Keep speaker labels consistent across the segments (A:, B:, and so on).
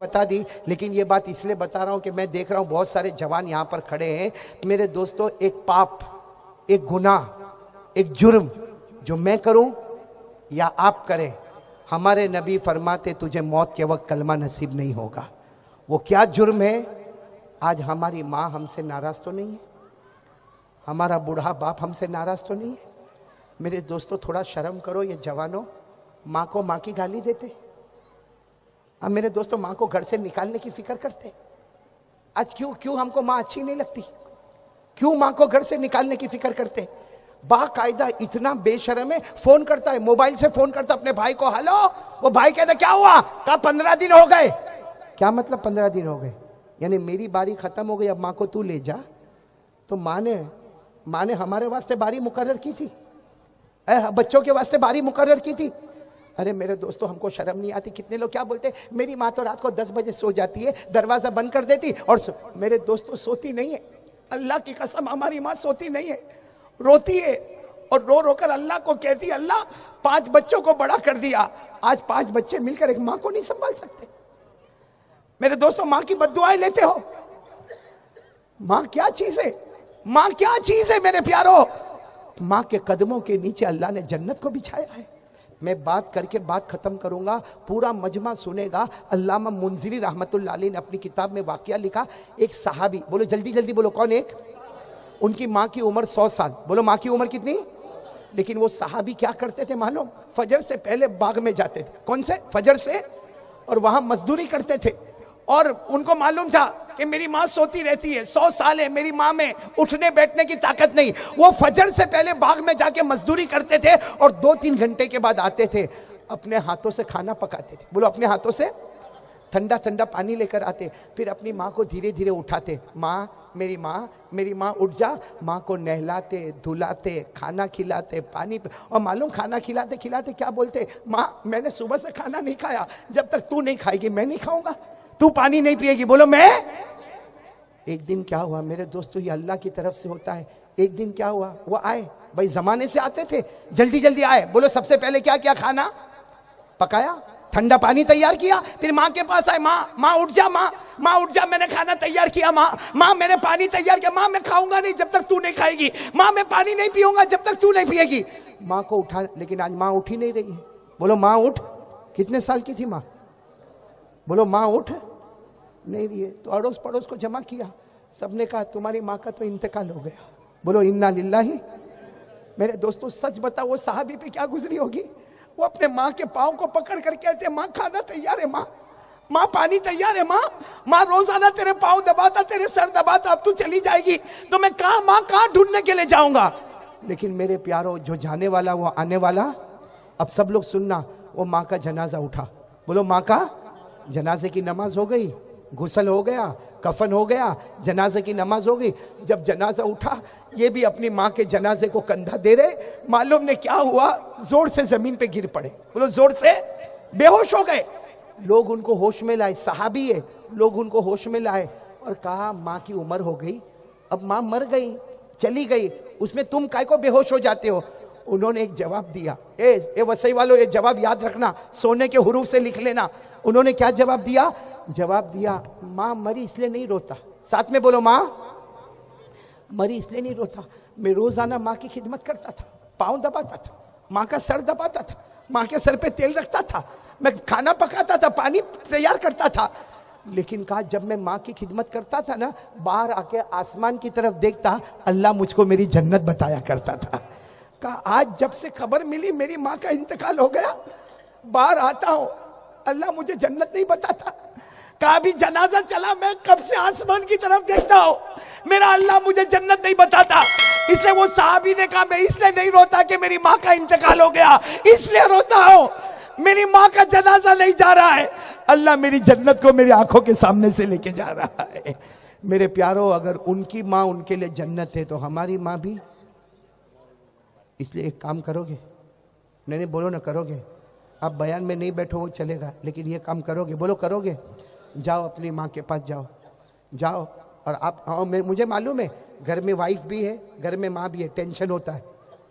A: बता दी, लेकिन ये बात इसलिए बता रहा हूं कि मैं देख रहा हूं बहुत सारे जवान यहां पर खड़े हैं। मेरे दोस्तों, एक पाप, एक गुनाह, एक जुर्म जो मैं करूं या आप करें, हमारे नबी फरमाते तुझे मौत के वक्त कलमा नसीब नहीं होगा। वो क्या जुर्म है? आज हमारी माँ हमसे नाराज तो नहीं है, हमारा बूढ़ा बाप हमसे नाराज तो नहीं है। मेरे दोस्तों, थोड़ा शर्म करो। ये जवानों, माँ को माँ की गाली देते। अब मेरे दोस्तों, माँ को घर से निकालने की फिक्र करते। आज क्यों हमको माँ अच्छी नहीं लगती? क्यों माँ को घर से निकालने की फिक्र करते? बाकायदा इतना बेशर्म है, फोन करता है, मोबाइल से फोन करता अपने भाई को, हेलो। वो भाई कहता क्या हुआ? कहा 15 दिन हो गए। क्या मतलब 15 दिन हो गए? यानी मेरी बारी खत्म हो गई, अब माँ को तू ले जा। तो माँ ने हमारे वास्ते बारी मुकर्रर की थी, बच्चों के वास्ते बारी मुकर्रर की थी। अरे मेरे दोस्तों, हमको शर्म नहीं आती? कितने लोग क्या बोलते, मेरी माँ तो रात को 10 बजे सो जाती है, दरवाजा बंद कर देती और मेरे दोस्तों, सोती नहीं है। अल्लाह की कसम, हमारी माँ सोती नहीं है, रोती है और रो रो कर अल्लाह को कहती, अल्लाह 5 बच्चों को बड़ा कर दिया, आज 5 बच्चे मिलकर एक माँ को नहीं संभाल सकते। मेरे दोस्तों, माँ की बद्दुआएं लेते हो। माँ क्या चीज है? माँ क्या चीज है मेरे प्यारो? माँ के कदमों के नीचे अल्लाह ने जन्नत को बिछाया है। मैं बात करके बात खत्म करूंगा, पूरा मजमा सुनेगा। अल्लामा मुंज़िरी रहमतुल्लाह अलैह ने अपनी किताब में वाकया लिखा। एक सहाबी, बोलो जल्दी जल्दी बोलो, कौन? एक, उनकी माँ की उम्र 100 साल। बोलो माँ की उम्र कितनी? लेकिन वो सहाबी क्या करते थे मालूम? फजर से पहले बाग में जाते थे। कौन से? फजर से। और वहां मजदूरी करते थे और उनको मालूम था कि मेरी माँ सोती रहती है, 100 साल है, मेरी माँ में उठने बैठने की ताकत नहीं। वो फजर से पहले बाग में जाके मजदूरी करते थे और 2-3 घंटे के बाद आते थे, अपने हाथों से खाना पकाते थे। बोलो, अपने हाथों से ठंडा ठंडा पानी लेकर आते, फिर अपनी माँ को धीरे धीरे उठाते। मेरी माँ उठ जा। माँ को नहलाते, धुलाते, खाना खिलाते, पानी। और मालूम खाना खिलाते खिलाते क्या बोलते? माँ, मैंने सुबह से खाना नहीं खाया, जब तक तू नहीं खाएगी मैं नहीं खाऊंगा। तू पानी नहीं पिएगी। बोलो मैं। एक दिन क्या हुआ मेरे दोस्तों, ये अल्लाह की तरफ से होता है। एक दिन क्या हुआ, वो आए, भाई जमाने से आते थे, जल्दी जल्दी आए। बोलो सबसे पहले क्या किया? खाना पकाया, ठंडा पानी तैयार किया, फिर माँ के पास आए। माँ उठ जा, माँ उठ जा, मैंने खाना तैयार किया। माँ मैंने पानी तैयार किया। माँ मैं खाऊंगा नहीं जब तक तू नहीं खाएगी। माँ मैं पानी नहीं पीऊंगा जब तक तू नहीं पिएगी। माँ को उठा, लेकिन आज माँ उठ ही नहीं रही है। बोलो माँ उठ। कितने साल की थी माँ? बोलो माँ उठ नहीं रही है। तो अड़ोस पड़ोस को जमा किया, सबने कहा तुम्हारी माँ का तो इंतकाल हो गया। बोलो इन्ना लिल्लाही। मेरे दोस्तों, सच बताओ वो साहबी पे क्या गुजरी होगी? वो अपने माँ के पाँव को पकड़ कर कहते, माँ खाना तैयार है, माँ पानी तैयार है, माँ रोजाना तेरे पाँव दबाता, तेरे सर दबाता, अब तू चली जाएगी तो मैं कहाँ ढूंढने के लिए जाऊंगा? लेकिन मेरे प्यारो, जो जाने वाला वो आने वाला। अब सब लोग सुनना, वो माँ का जनाजा उठा। बोलो माँ का जनाजे की नमाज हो गई, गुस्ल हो गया, कफन हो गया, जनाजे की नमाज हो गई। जब जनाजा उठा, ये भी अपनी माँ के जनाजे को कंधा दे रहे। मालूम ने क्या हुआ? जोर से जमीन पे गिर पड़े। बोलो जोर से बेहोश हो गए। लोग उनको होश में लाए, सहाबी है, लोग उनको होश में लाए और कहा माँ की उम्र हो गई, अब माँ मर गई, चली गई, उसमें तुम काय को बेहोश हो जाते हो? उन्होंने एक जवाब दिया। ए वसई वालों, ये जवाब याद रखना, सोने के हुरूफ से लिख लेना। उन्होंने क्या जवाब दिया? जवाब दिया, माँ मरी इसलिए नहीं रोता। साथ में बोलो, माँ मरी इसलिए नहीं रोता, मैं रोजाना माँ की खिदमत करता था, पाँव दबाता था, माँ का सर दबाता था, माँ के सर पे तेल रखता था, मैं खाना पकाता था, पानी तैयार करता था। लेकिन कहा जब मैं माँ की खिदमत करता था ना, बाहर आके आसमान की तरफ देखता, अल्लाह मुझको मेरी जन्नत बताया करता था। कहा आज जब से खबर मिली मेरी माँ का इंतकाल हो गया, बाहर आता हूं, अल्लाह मुझे जन्नत नहीं बताता। कहा भी जनाजा चला, मैं कब से आसमान की तरफ देखता हूं, मेरा अल्लाह मुझे जन्नत नहीं बताता। इसलिए वो साहबी ने कहा मैं इसलिए नहीं रोता कि मेरी माँ का इंतकाल हो गया, इसलिए रोता हूं मेरी माँ का जनाजा नहीं जा रहा है, अल्लाह मेरी जन्नत को मेरी आंखों के सामने से लेके जा रहा है। मेरे प्यारो, अगर उनकी माँ उनके लिए जन्नत है तो हमारी माँ भी। इसलिए एक काम करोगे? नहीं बोलो ना, करोगे? आप बयान में नहीं बैठो वो चलेगा, लेकिन ये काम करोगे? बोलो करोगे? जाओ अपनी माँ के पास, जाओ और आप आओ। मुझे मालूम है घर में वाइफ भी है, घर में माँ भी है, टेंशन होता है।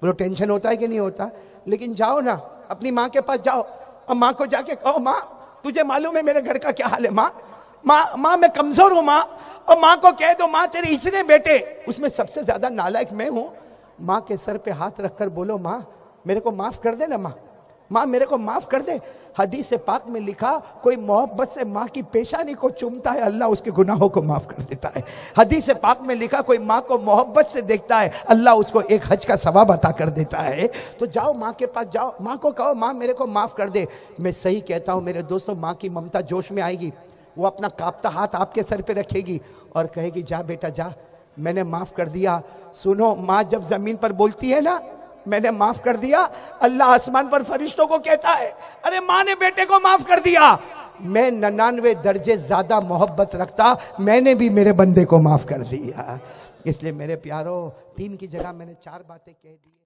A: बोलो टेंशन होता है कि नहीं होता? लेकिन जाओ ना अपनी माँ के पास, जाओ और माँ को जाके कहो, तुझे मालूम है मेरे घर का क्या हाल है माँ? माँ मैं कमजोर हूं माँ, और माँ को कह दो माँ तेरे इतने बेटे, उसमें सबसे ज्यादा नालायक मैं हूं। माँ के सर पे हाथ रखकर बोलो माँ मेरे को माफ कर दे ना माँ मेरे को माफ कर दे। हदीस पाक में लिखा कोई मोहब्बत से माँ की पेशानी को चूमता है अल्लाह उसके गुनाहों को माफ कर देता है। हदीस पाक में लिखा कोई माँ को मोहब्बत से देखता है अल्लाह उसको एक हज का सवाब अता कर देता है। तो जाओ माँ के पास जाओ, माँ को कहो माँ मेरे को माफ कर दे। मैं सही कहता हूँ मेरे दोस्तों, माँ की ममता जोश में आएगी, वो अपना कांपता हाथ आपके सर पे रखेगी और कहेगी जा बेटा जा, मैंने माफ कर दिया। सुनो, माँ जब जमीन पर बोलती है ना मैंने माफ कर दिया, अल्लाह आसमान पर फरिश्तों को कहता है अरे माँ ने बेटे को माफ कर दिया। मैं 99 दर्जे ज्यादा मोहब्बत रखता, मैंने भी मेरे बंदे को माफ कर दिया। इसलिए मेरे प्यारो 3 की जगह मैंने 4 बातें कह दी।